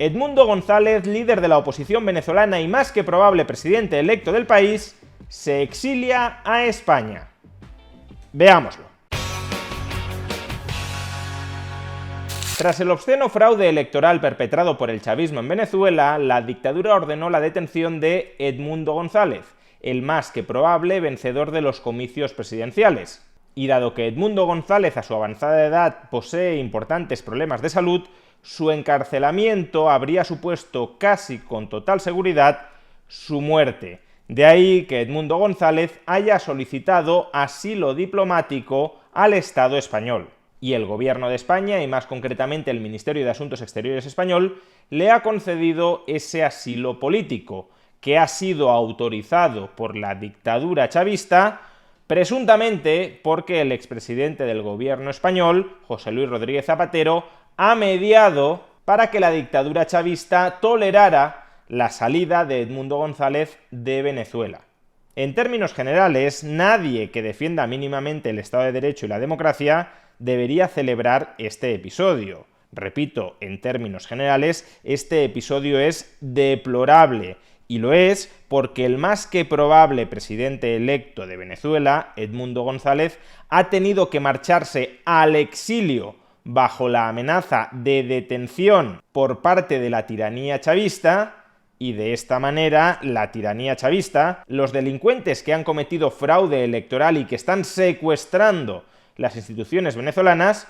Edmundo González, líder de la oposición venezolana y más que probable presidente electo del país, se exilia a España. Veámoslo. Tras el obsceno fraude electoral perpetrado por el chavismo en Venezuela, la dictadura ordenó la detención de Edmundo González, el más que probable vencedor de los comicios presidenciales. Y dado que Edmundo González a su avanzada edad posee importantes problemas de salud, su encarcelamiento habría supuesto casi con total seguridad su muerte. De ahí que Edmundo González haya solicitado asilo diplomático al Estado español. Y el Gobierno de España, y más concretamente el Ministerio de Asuntos Exteriores español, le ha concedido ese asilo político, que ha sido autorizado por la dictadura chavista, presuntamente porque el expresidente del Gobierno español, José Luis Rodríguez Zapatero, ha mediado para que la dictadura chavista tolerara la salida de Edmundo González de Venezuela. En términos generales, nadie que defienda mínimamente el Estado de Derecho y la democracia debería celebrar este episodio. Repito, en términos generales, este episodio es deplorable, y lo es porque el más que probable presidente electo de Venezuela, Edmundo González, ha tenido que marcharse al exilio bajo la amenaza de detención por parte de la tiranía chavista, y de esta manera la tiranía chavista, los delincuentes que han cometido fraude electoral y que están secuestrando las instituciones venezolanas,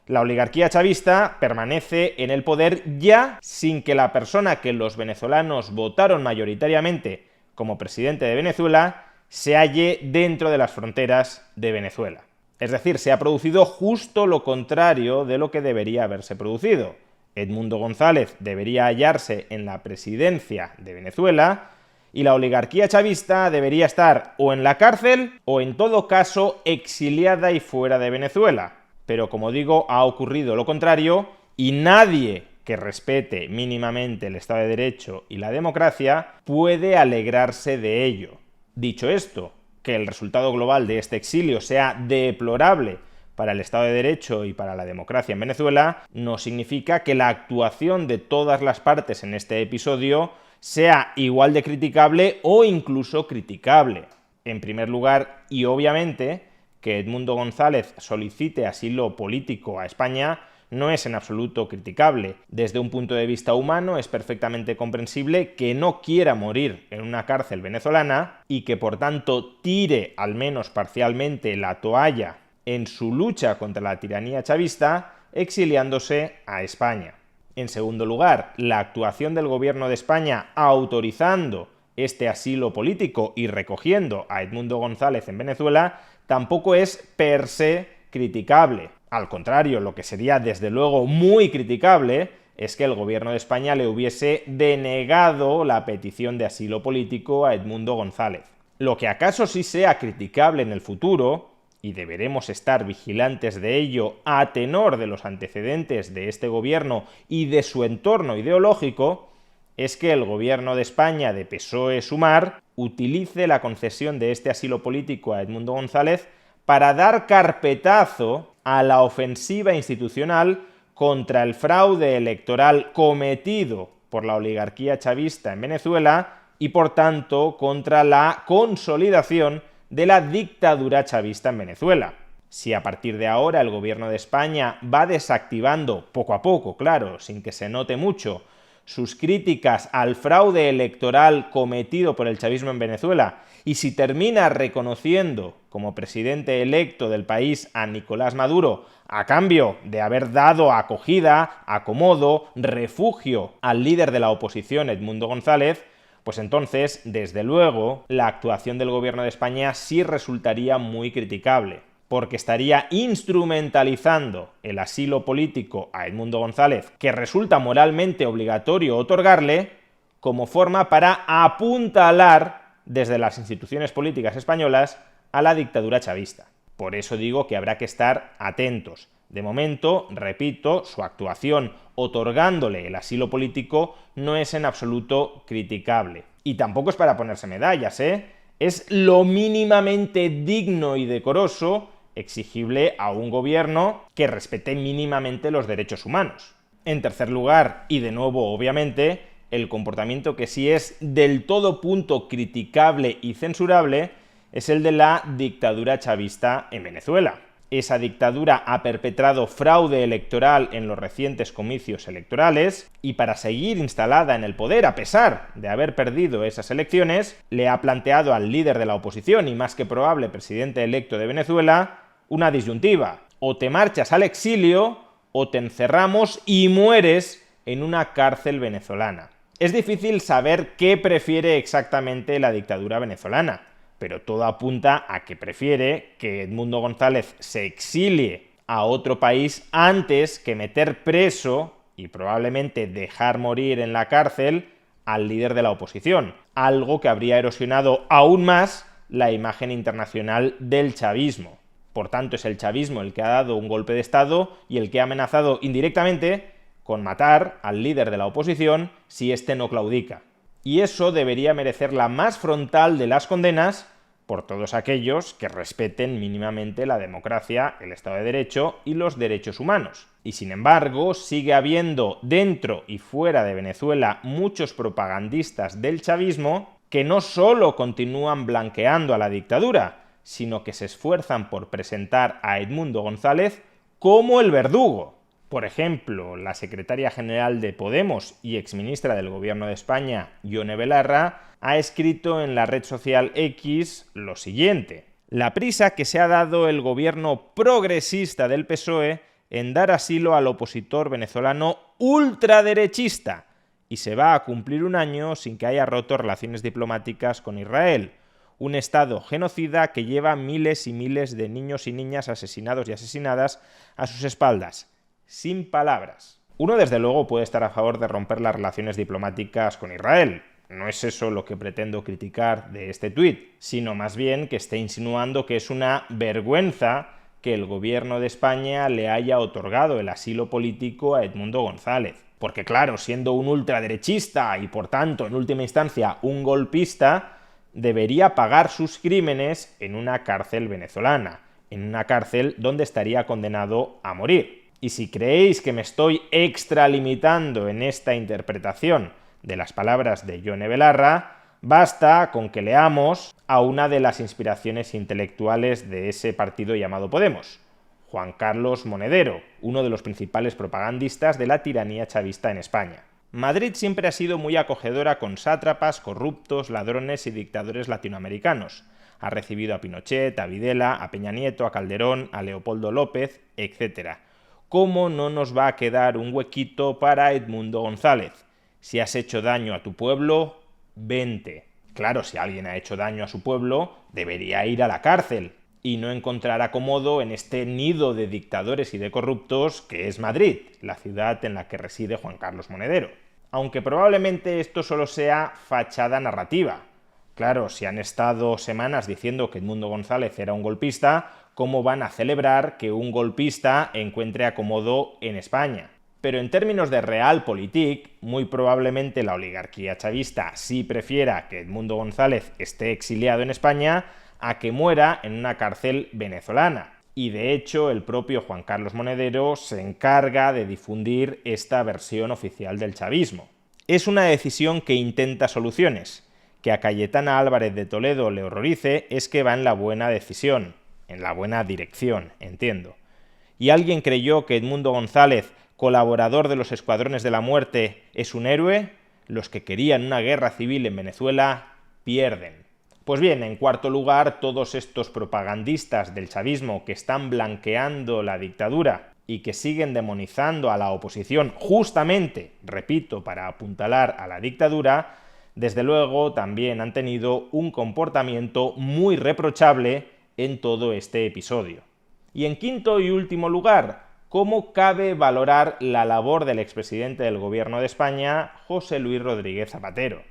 la oligarquía chavista permanece en el poder ya sin que la persona que los venezolanos votaron mayoritariamente como presidente de Venezuela se halle dentro de las fronteras de Venezuela. Es decir, se ha producido justo lo contrario de lo que debería haberse producido. Edmundo González debería hallarse en la presidencia de Venezuela y la oligarquía chavista debería estar o en la cárcel o en todo caso exiliada y fuera de Venezuela. Pero como digo, ha ocurrido lo contrario y nadie que respete mínimamente el Estado de Derecho y la democracia puede alegrarse de ello. Dicho esto, que el resultado global de este exilio sea deplorable para el Estado de Derecho y para la democracia en Venezuela, no significa que la actuación de todas las partes en este episodio sea igual de criticable o incluso criticable. En primer lugar, y obviamente, que Edmundo González solicite asilo político a España no es en absoluto criticable. Desde un punto de vista humano es perfectamente comprensible que no quiera morir en una cárcel venezolana y que por tanto tire al menos parcialmente la toalla en su lucha contra la tiranía chavista, exiliándose a España. En segundo lugar, la actuación del Gobierno de España autorizando este asilo político y recogiendo a Edmundo González en Venezuela tampoco es per se criticable. Al contrario, lo que sería desde luego muy criticable es que el Gobierno de España le hubiese denegado la petición de asilo político a Edmundo González. Lo que acaso sí sea criticable en el futuro, y deberemos estar vigilantes de ello a tenor de los antecedentes de este gobierno y de su entorno ideológico, es que el Gobierno de España de PSOE-Sumar utilice la concesión de este asilo político a Edmundo González para dar carpetazo a la ofensiva institucional contra el fraude electoral cometido por la oligarquía chavista en Venezuela y, por tanto, contra la consolidación de la dictadura chavista en Venezuela. Si a partir de ahora el Gobierno de España va desactivando, poco a poco, claro, sin que se note mucho, sus críticas al fraude electoral cometido por el chavismo en Venezuela, y si termina reconociendo como presidente electo del país a Nicolás Maduro, a cambio de haber dado acogida, acomodo, refugio al líder de la oposición, Edmundo González, pues entonces, desde luego, la actuación del Gobierno de España sí resultaría muy criticable, porque estaría instrumentalizando el asilo político a Edmundo González, que resulta moralmente obligatorio otorgarle, como forma para apuntalar desde las instituciones políticas españolas a la dictadura chavista. Por eso digo que habrá que estar atentos. De momento, repito, su actuación otorgándole el asilo político no es en absoluto criticable. Y tampoco es para ponerse medallas, Es lo mínimamente digno y decoroso exigible a un gobierno que respete mínimamente los derechos humanos. En tercer lugar, y de nuevo obviamente, el comportamiento que sí es del todo punto criticable y censurable es el de la dictadura chavista en Venezuela. Esa dictadura ha perpetrado fraude electoral en los recientes comicios electorales y para seguir instalada en el poder, a pesar de haber perdido esas elecciones, le ha planteado al líder de la oposición y más que probable presidente electo de Venezuela una disyuntiva: o te marchas al exilio o te encerramos y mueres en una cárcel venezolana. Es difícil saber qué prefiere exactamente la dictadura venezolana, pero todo apunta a que prefiere que Edmundo González se exilie a otro país antes que meter preso y probablemente dejar morir en la cárcel al líder de la oposición, algo que habría erosionado aún más la imagen internacional del chavismo. Por tanto, es el chavismo el que ha dado un golpe de Estado y el que ha amenazado indirectamente con matar al líder de la oposición si éste no claudica. Y eso debería merecer la más frontal de las condenas por todos aquellos que respeten mínimamente la democracia, el Estado de Derecho y los derechos humanos. Y sin embargo, sigue habiendo dentro y fuera de Venezuela muchos propagandistas del chavismo que no solo continúan blanqueando a la dictadura, sino que se esfuerzan por presentar a Edmundo González como el verdugo. Por ejemplo, la secretaria general de Podemos y exministra del Gobierno de España, Yone Belarra, ha escrito en la red social X lo siguiente: la prisa que se ha dado el gobierno progresista del PSOE en dar asilo al opositor venezolano ultraderechista, y se va a cumplir un año sin que haya roto relaciones diplomáticas con Israel, un Estado genocida que lleva miles y miles de niños y niñas asesinados y asesinadas a sus espaldas. Sin palabras. Uno, desde luego, puede estar a favor de romper las relaciones diplomáticas con Israel. No es eso lo que pretendo criticar de este tuit, sino más bien que esté insinuando que es una vergüenza que el gobierno de España le haya otorgado el asilo político a Edmundo González. Porque claro, siendo un ultraderechista y por tanto, en última instancia, un golpista, debería pagar sus crímenes en una cárcel venezolana, en una cárcel donde estaría condenado a morir. Y si creéis que me estoy extralimitando en esta interpretación de las palabras de Yone Belarra, basta con que leamos a una de las inspiraciones intelectuales de ese partido llamado Podemos, Juan Carlos Monedero, uno de los principales propagandistas de la tiranía chavista en España. Madrid siempre ha sido muy acogedora con sátrapas, corruptos, ladrones y dictadores latinoamericanos. Ha recibido a Pinochet, a Videla, a Peña Nieto, a Calderón, a Leopoldo López, etc. ¿Cómo no nos va a quedar un huequito para Edmundo González? Si has hecho daño a tu pueblo, vente. Claro, si alguien ha hecho daño a su pueblo, debería ir a la cárcel y no encontrar acomodo en este nido de dictadores y de corruptos que es Madrid, la ciudad en la que reside Juan Carlos Monedero. Aunque probablemente esto solo sea fachada narrativa. Claro, si han estado semanas diciendo que Edmundo González era un golpista, ¿cómo van a celebrar que un golpista encuentre acomodo en España? Pero en términos de realpolitik, muy probablemente la oligarquía chavista sí prefiera que Edmundo González esté exiliado en España a que muera en una cárcel venezolana. Y de hecho, el propio Juan Carlos Monedero se encarga de difundir esta versión oficial del chavismo. Es una decisión que intenta soluciones. Que a Cayetana Álvarez de Toledo le horrorice es que va en la buena decisión, en la buena dirección, entiendo. ¿Y alguien creyó que Edmundo González, colaborador de los Escuadrones de la Muerte, es un héroe? Los que querían una guerra civil en Venezuela pierden. Pues bien, en cuarto lugar, todos estos propagandistas del chavismo que están blanqueando la dictadura y que siguen demonizando a la oposición justamente, repito, para apuntalar a la dictadura, desde luego también han tenido un comportamiento muy reprochable en todo este episodio. Y en quinto y último lugar, ¿cómo cabe valorar la labor del expresidente del Gobierno de España, José Luis Rodríguez Zapatero?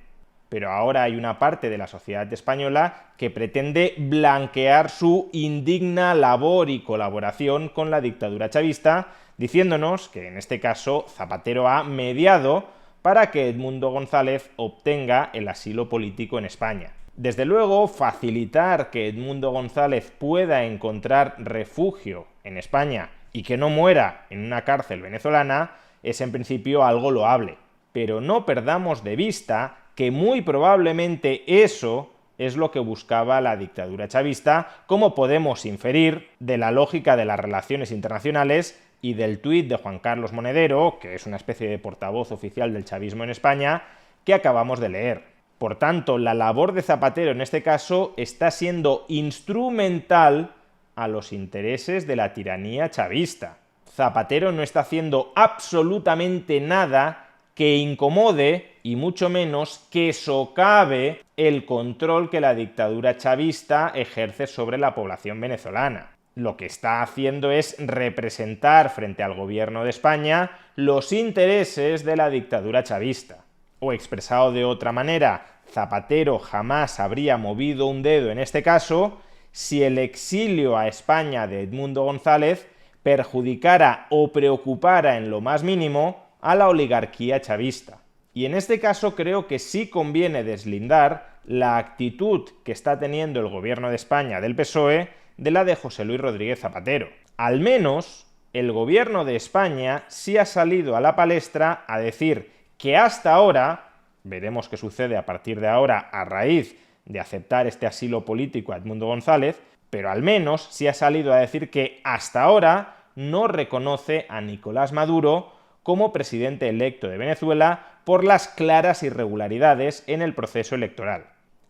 Pero ahora hay una parte de la sociedad española que pretende blanquear su indigna labor y colaboración con la dictadura chavista, diciéndonos que en este caso Zapatero ha mediado para que Edmundo González obtenga el asilo político en España. Desde luego, facilitar que Edmundo González pueda encontrar refugio en España y que no muera en una cárcel venezolana es en principio algo loable. Pero no perdamos de vista que muy probablemente eso es lo que buscaba la dictadura chavista, como podemos inferir de la lógica de las relaciones internacionales y del tuit de Juan Carlos Monedero, que es una especie de portavoz oficial del chavismo en España, que acabamos de leer. Por tanto, la labor de Zapatero en este caso está siendo instrumental a los intereses de la tiranía chavista. Zapatero no está haciendo absolutamente nada que incomode y mucho menos que socave el control que la dictadura chavista ejerce sobre la población venezolana. Lo que está haciendo es representar frente al gobierno de España los intereses de la dictadura chavista. O expresado de otra manera, Zapatero jamás habría movido un dedo en este caso si el exilio a España de Edmundo González perjudicara o preocupara en lo más mínimo a la oligarquía chavista. Y en este caso creo que sí conviene deslindar la actitud que está teniendo el gobierno de España del PSOE de la de José Luis Rodríguez Zapatero. Al menos el gobierno de España sí ha salido a la palestra a decir que hasta ahora, veremos qué sucede a partir de ahora a raíz de aceptar este asilo político a Edmundo González, pero al menos sí ha salido a decir que hasta ahora no reconoce a Nicolás Maduro como presidente electo de Venezuela por las claras irregularidades en el proceso electoral.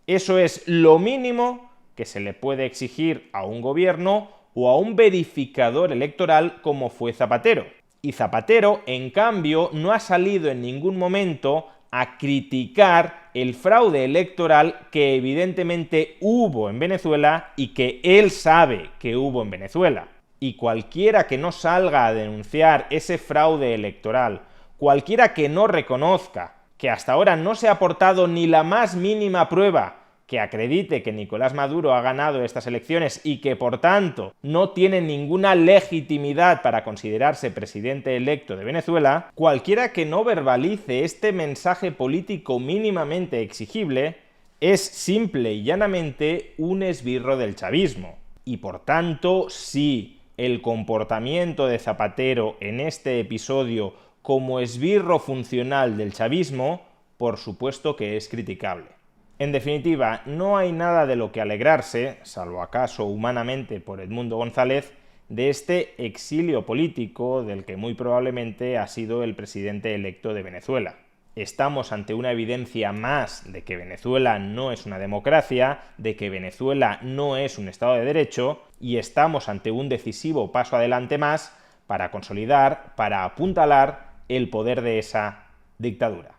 Eso es lo mínimo que se le puede exigir a un gobierno o a un verificador electoral como fue Zapatero. Y Zapatero, en cambio, no ha salido en ningún momento a criticar el fraude electoral que evidentemente hubo en Venezuela y que él sabe que hubo en Venezuela. Y cualquiera que no salga a denunciar ese fraude electoral, cualquiera que no reconozca que hasta ahora no se ha aportado ni la más mínima prueba que acredite que Nicolás Maduro ha ganado estas elecciones y que, por tanto, no tiene ninguna legitimidad para considerarse presidente electo de Venezuela, cualquiera que no verbalice este mensaje político mínimamente exigible es simple y llanamente un esbirro del chavismo. Y, por tanto, sí, el comportamiento de Zapatero en este episodio como esbirro funcional del chavismo, por supuesto que es criticable. En definitiva, no hay nada de lo que alegrarse, salvo acaso humanamente por Edmundo González, de este exilio político del que muy probablemente ha sido el presidente electo de Venezuela. Estamos ante una evidencia más de que Venezuela no es una democracia, de que Venezuela no es un Estado de Derecho, y estamos ante un decisivo paso adelante más para consolidar, para apuntalar el poder de esa dictadura.